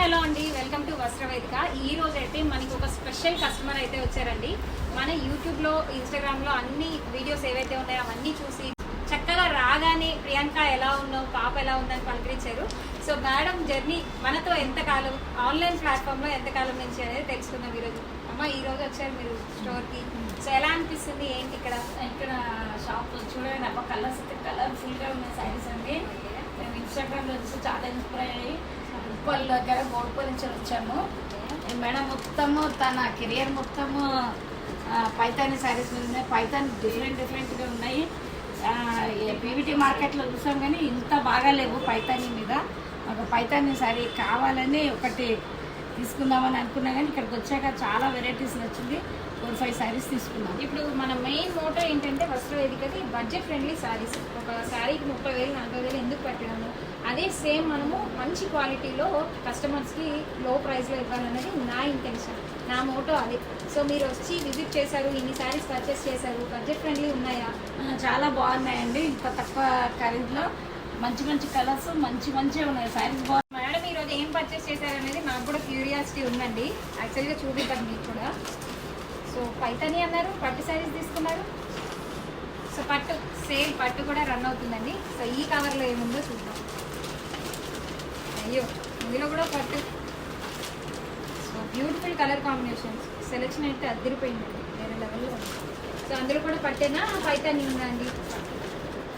Hello అండి, welcome to వస్త్రవేదిక. ఈ రోజు అయితే మనకి ఒక స్పెషల్ కస్టమర్ అయితే వచ్చారండి. మన యూట్యూబ్లో, ఇన్స్టాగ్రామ్లో అన్ని వీడియోస్ ఏవైతే ఉన్నాయో అవన్నీ చూసి చక్కగా రాగానే ప్రియాంక ఎలా ఉన్నావు, పాప ఎలా ఉందని పలకరించారు. సో మేడం జర్నీ మనతో ఎంతకాలం, ఆన్లైన్ ప్లాట్ఫామ్లో ఎంతకాలం నుంచి అనేది తెలుసుకుందాం ఈరోజు. అమ్మ ఈరోజు వచ్చారు మీరు స్టోర్కి. సో ఎలా అనిపిస్తుంది, ఏంటి ఇక్కడ ఇక్కడ షాప్ చూడండి అబ్బా, కలర్స్ అయితే కలర్ఫుల్గా ఉన్నాయి శారీస్ అండి. మేము ఇన్స్టాగ్రామ్లో చూసి చాలా ఇన్స్పైర్ అయ్యి ఉప్పల్ దగ్గర గోడ్పల్ నుంచి వచ్చాము. మేడం మొత్తము తన కెరియర్ మొత్తము పైతాని శారీస్ మీద ఉన్నాయి. పైతాని డిఫరెంట్గా ఉన్నాయి. పీవీటీ మార్కెట్లో చూసాం కానీ ఇంత బాగా లేవు పైతాని మీద. ఒక పైతాని శారీ కావాలని ఒకటి తీసుకుందామని అనుకున్నా కానీ ఇక్కడికి వచ్చాక చాలా వెరైటీస్ నచ్చింది. 4-5 శారీస్ తీసుకున్నాం. ఇప్పుడు మన మెయిన్ మోటో ఏంటంటే వస్త్రవేదికది బడ్జెట్ ఫ్రెండ్లీ శారీస్. ఒక శారీకి 30,000-40,000 ఎందుకు పెట్టడము, అదే సేమ్ మనము మంచి క్వాలిటీలో కస్టమర్స్కి లో ప్రైస్లో ఇవ్వాలన్నది నా ఇంటెన్షన్, నా మోటో అది. సో మీరు వచ్చి విజిట్ చేశారు, ఇన్ని శారీస్ పర్చేస్ చేశారు, బడ్జెట్ ఫ్రెండ్లీ ఉన్నాయా? చాలా బాగున్నాయండి. ఇంత తక్కువ ఖరీదులో మంచి కలర్స్ మంచిగా ఉన్నాయి. శారీస్ బాగున్నాయి. మేడం ఈరోజు ఏం పర్చేస్ చేశారనేది నాకు కూడా క్యూరియాసిటీ ఉందండి. యాక్చువల్గా చూపిద్దాం మీకు కూడా. సో పైతాని అన్నారు, పట్టు శారీస్ తీసుకున్నారు. సో పట్టు కూడా రన్ అవుతుందండి. సో ఈ కవర్లో ఏముందో చూద్దాం. అయ్యో ఇందులో కూడా పట్టు. So beautiful colour combinations, selection అయితే అదిరిపోయిందండి, వేరే లెవెల్లో ఉంది. సో అందులో కూడా పట్టేనా, పైతాని ఉందండి.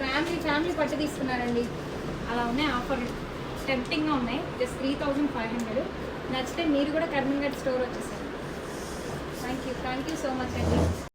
ఫ్యామిలీ పట్టు తీసుకున్నారండి. అలా ఉన్నాయి ఆఫర్లు, టెంప్టింగ్గా ఉన్నాయి. జస్ట్ 3,500. నచ్చితే మీరు కూడా కర్మంగడ్ స్టోర్ వచ్చేసారు. థ్యాంక్ యూ సో మచ్ అండి.